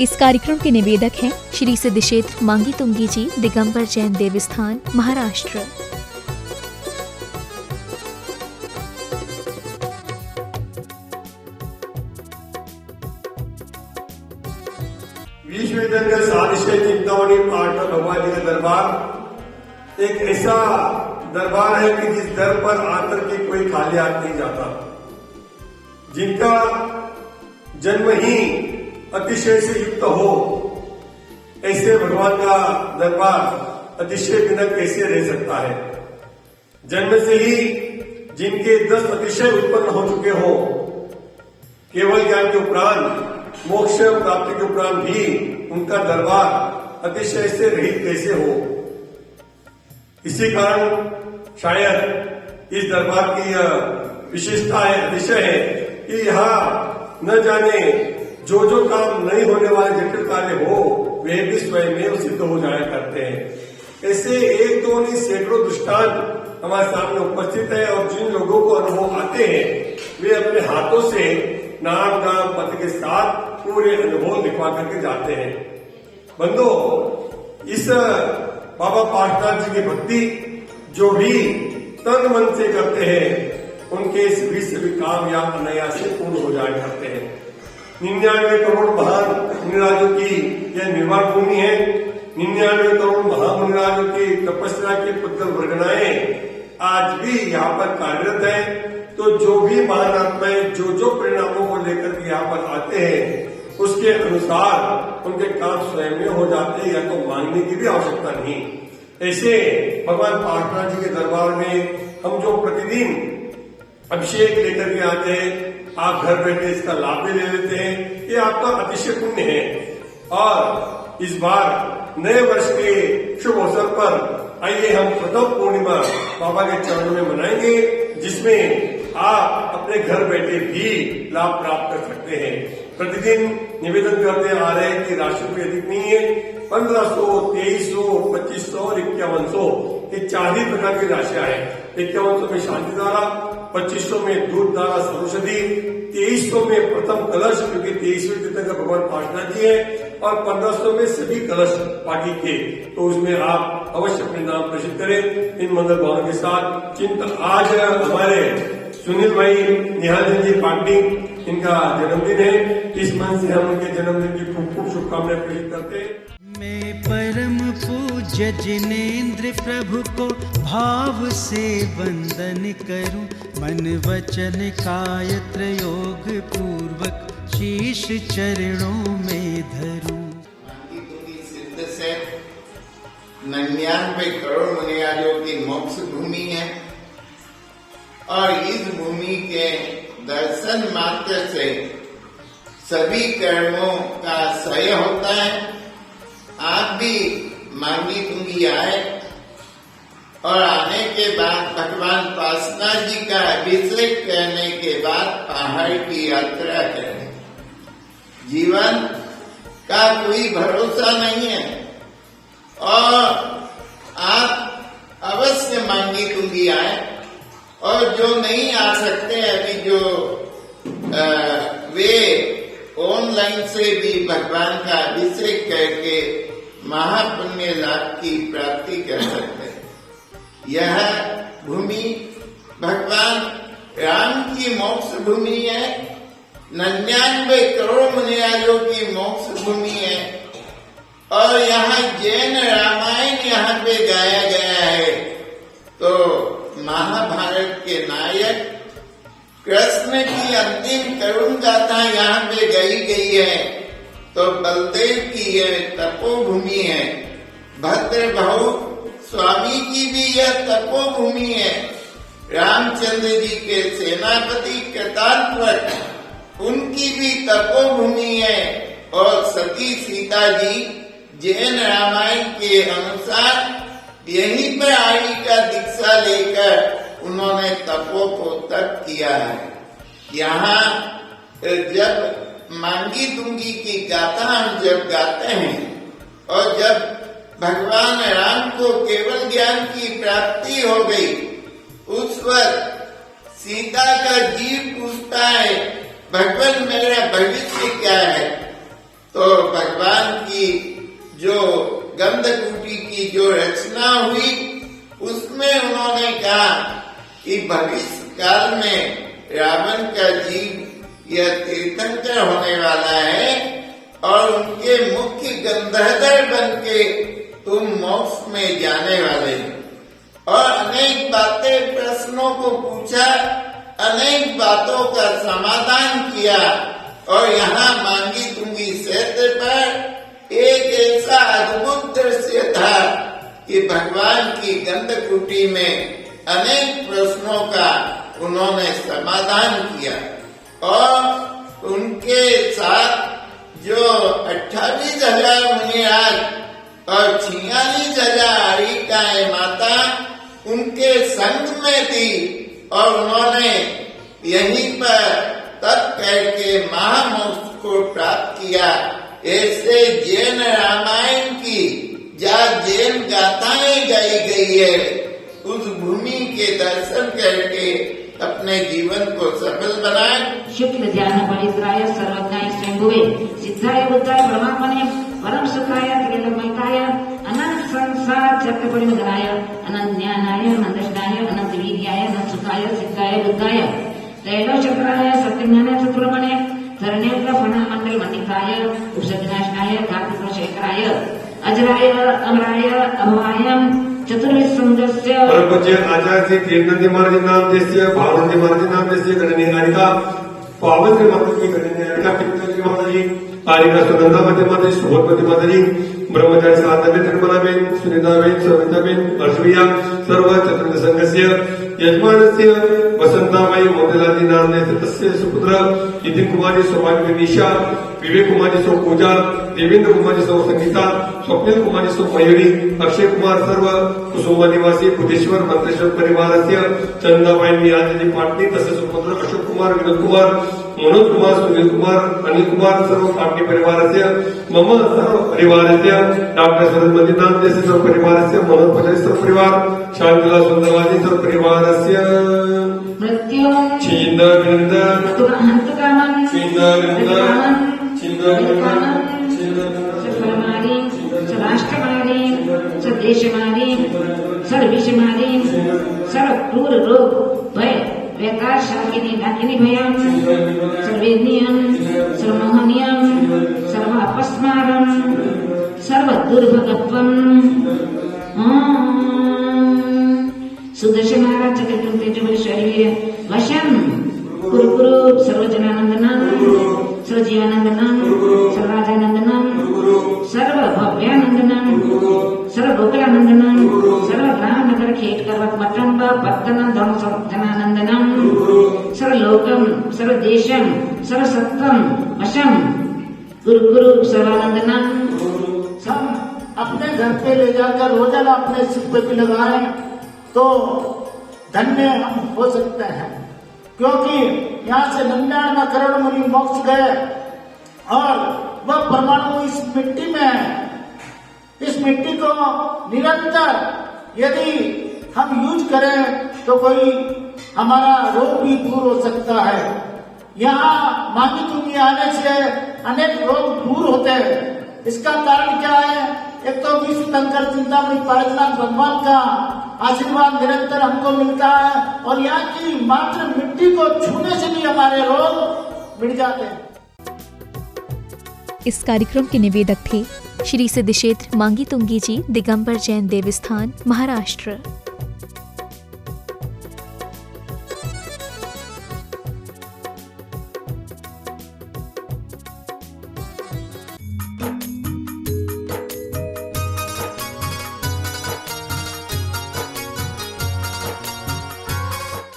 इस कार्यक्रम के निवेदक हैं श्री सिद्ध क्षेत्र मांगी तुंगी जी, दिगंबर जैन देवस्थान, महाराष्ट्र। विश्वविद्यालय साधिशय चिंतामणि पाटन भगवान जी का दरबार एक ऐसा दरबार है कि जिस दर पर आकर के कोई खाली हाथ नहीं जाता, जिनका जन्म ही अतिशय से युक्त हो, ऐसे भगवान का दरबार अतिशय बिना कैसे रह सकता है। जन्म से ही जिनके 10 अतिशय उत्पन्न हो चुके हो, केवल ज्ञान के उपरांत मोक्ष प्राप्ति के उपरांत भी उनका दरबार अतिशय से रहित कैसे हो। इसी कारण शायद इस दरबार की यह विशेषता है, अतिशय है कि यहाँ न जाने जो जो काम नहीं होने वाले जटिल कार्य हो, वे भी स्वयं में सिद्ध हो जाया करते हैं। ऐसे एक दो नहीं सैकड़ों दृष्टांत हमारे सामने उपस्थित है और जिन लोगों को अनुभव आते हैं वे अपने हाथों से नाम दाम पद के साथ पूरे अनुभव दिखवा करके जाते हैं। बंधो, इस बाबा पार्शवनाथ जी की भक्ति जो भी तन मन से करते हैं, उनके सभी काम या अनायास पूर्ण हो जाया करते हैं। 99 करोड़ महान मुनिराजों की यह निर्वाण भूमि है। 99 करोड़ महान मुनिराजों की तपस्या की पुत्र वर्गनाएं आज भी यहाँ पर कार्यरत है। तो जो भी महान आत्माएं जो जो परिणामों को लेकर के यहाँ पर आते हैं, उसके अनुसार उनके काम स्वयं में हो जाते हैं, या तो मांगने की भी आवश्यकता नहीं। ऐसे भगवान पार्शवनाथ जी के दरबार में हम जो प्रतिदिन अभिषेक लेकर के आते हैं, आप घर बैठे इसका लाभ भी ले लेते हैं, ये आपका अतिशय पुण्य है। और इस बार नए वर्ष के शुभ अवसर पर आइए हम प्रथम पूर्णिमा बाबा के चरणों में मनाएंगे, जिसमें आप अपने घर बैठे भी लाभ प्राप्त कर सकते हैं। प्रतिदिन निवेदन करते आ रहे हैं कि राशि भी अधिक नहीं है। 1500, 2300, 2500 और 5100 ये 4 ही प्रकार की राशियां हैं। 5100 में शांति धारा, 2500 में दूध धारा सरोषधि, 2300 में प्रथम कलश, क्योंकि 23वें तीर्थंकर का भगवान पार्शवनाथ जी है, और 1500 में सभी कलश बाकी के। तो उसमें आप अवश्य अपने नाम प्रसिद्ध करें इन मंगल भावों के साथ। चिंता आज हमारे सुनील भाई निहाल जी पांडे, इनका जन्मदिन है। इस मन से हम उनके जन्मदिन की खूब खूब शुभकामनाएं प्रेषित करते हैं। मैं परम पूज्य जिनेन्द्र प्रभु को भाव से वंदन करूं, मन वचन काय त्रयोग पूर्वक शीश चरणों में धरूं। मांगी तुंगी सिद्ध से 99 करोड़ मुनिराजों की मोक्ष भूमि है, और इस भूमि के दर्शन मात्र से सभी कर्मों का क्षय होता है। आप भी मांगी तुंगी आए और आने के बाद भगवान पार्शवनाथ जी का अभिषेक करने के बाद पहाड़ की यात्रा करें। जीवन का कोई भरोसा नहीं है, और आप अवश्य मांगी तुंगी आए। और जो नहीं आ सकते अभी, जो वे ऑनलाइन से भी भगवान का अभिषेक करके महापुण्य लाभ की प्राप्ति कर सकते हैं। यह भूमि भगवान राम की मोक्ष भूमि है, 99 करोड़ मुनिराजों की मोक्ष भूमि है, और यहाँ जैन रामायण यहाँ पे गाया गया है। तो महाभारत के नायक कृष्ण की अंतिम करुण गाथा यहाँ पे गाई गई है। तो बलदेव की यह तपोभूमि है, भद्र भाऊ स्वामी की भी यह तपोभूमि है, रामचंद्र जी के सेनापति कृतार्थ उनकी भी तपोभूमि है, और सती सीता जी जैन रामायण के अनुसार यहीं पर आर्य का दीक्षा लेकर उन्होंने तपो को तप किया है। यहाँ जब मांगी तुंगी की गाथा हम जब गाते हैं, और जब भगवान राम को केवल ज्ञान की प्राप्ति हो गई, उस वक्त सीता का जीव पूछता है, भगवान मेरा भविष्य क्या है? तो भगवान की जो गंधकुटी की जो रचना हुई उसमें उन्होंने कहा कि भविष्य काल में रावण का जीव यह तीर्थंकर होने वाला है और उनके मुख्य गंधर्व बन के तुम मोक्ष में जाने वाले हो। और अनेक बातें प्रश्नों को पूछा, अनेक बातों का समाधान किया और यहाँ मांगी तुंगी क्षेत्र पर एक ऐसा अद्भुत दृश्य था कि भगवान की गंधकुटी में अनेक प्रश्नों का उन्होंने समाधान किया और उनके साथ जो 28,000 मुनिराज और 46,000 हरिकाएं माता उनके संग में थी और उन्होंने यहीं पर तप करके महामोक्ष को प्राप्त किया। ऐसे जैन रामायण की जहाँ जैन गाथाएं गाई गई है उस भूमि के दर्शन करके अपने जीवन को सफल बनाए। शुक्ल ध्यान पवित्राय सर्वज्ञाय शंभुवे सिद्धाय बुद्धाय परमात्मने परम सुखाय त्रिलोकमयकाय अनंत संसार चक्र परिमगनाय अनंत ज्ञानाय अनंतष्टाय अनंत वीर्याय अनंत सुखाय सिद्धाय बुद्धाय त्रैलोक्यचक्राय सत्यज्ञानाय चतुर्मणे धरणेन्द्र फणमंडल मंडिताय उपसदनाशनाय कार्तिकशेखराय अजराय अमराय अभवाय चतुर्विंशस्य परम पूज्य आचार्य श्री तीर्थनंदी महाराज नाम देस्य भावनंदी महाराज नाम देस्य गणनीय कारिका पावन श्री माता की गणनीय कारिका पितृ माता जी कारिका सुनंदा माता जी सुभद्रवती माता जी ब्रह्मचारी साधना निर्मलाबेन सुनीताबेन सविताबेन अर्षविया सर्व चतुर्थ संघस्य यजमानस्य वसंताबाई मोतीलाल नाम तस्य सुपुत्र नितिन कुमारी सौभाग्य निशा विवेक कुमारी सौ पूजा देवेंद्र कुमारी सौ संगीता स्वप्निल कुमारी सौ मयूरी अक्षय कुमार सर्व कुसुमा निवासी बुद्धेश्वर मंत्रेश्वर परिवारस्य चंदाबाई निरांजनी पाटणी तस्य सुपुत्र अशोक कुमार विनोद कुमार मनोज कुमार सुनील कुमार अनिल कुमार सर्व पाटणी परिवारस्य मम सर्व परिवारस्य डॉक्टर शरद मंदिनाम देस्य सर्व परिवारस्य मनोज पचारी सर्व परिवार शांतिला सुंदरवादी सर्व परिवारस्य मृत्यु छिंदगंध हंतकामन छिंदगंध सफलमारी सराष्ट्रमारी सदेशमारी सर्विषमारी सर्व क्रूर रोग भय वेकार शाकिनी डाकिनी भयम सर्वेदनियम सर्वमोहनियम सर्व अपस्मारम सर्व दुर्भगत्वम सुदर्शन महाराज चक्र तेजबल शरीर वशम कुरु सर्वजनानंदनम सर्वजीवानंदनम सर्वराजानंदनम सर्व भव्यानंदनम सर्व गोकुलानंदनम सर्व ग्राम नगर खेत पर्वत मटंब पत्तनम धर्म जनानंदनम सर्व लोकम सर्व देशम सर्व सत्तम वशम गुरु सर्वानंदनम। हम अपने घर पे ले जाकर रोजाना अपने सिर पे भी लगाएं तो धन्य हम हो सकते हैं, क्योंकि यहाँ से 99 करोड़ मुनि मोक्ष गए और वह परमाणु इस मिट्टी में है। इस मिट्टी को निरंतर यदि हम यूज करें तो कोई हमारा रोग भी दूर हो सकता है। यहाँ मांगी तुंगी आने से अनेक रोग दूर होते हैं। इसका कारण क्या है? एक तो विश्व शंकर चिंतामणि पारसनाथ भगवान का आशीर्वाद निरंतर हमको मिलता है और यहाँ की मात्र मिट्टी को छूने से भी हमारे रोग मिट जाते हैं। इस कार्यक्रम के निवेदक थे श्री सिद्धक्षेत्र मांगी तुंगी जी, दिगंबर जैन देवस्थान, महाराष्ट्र।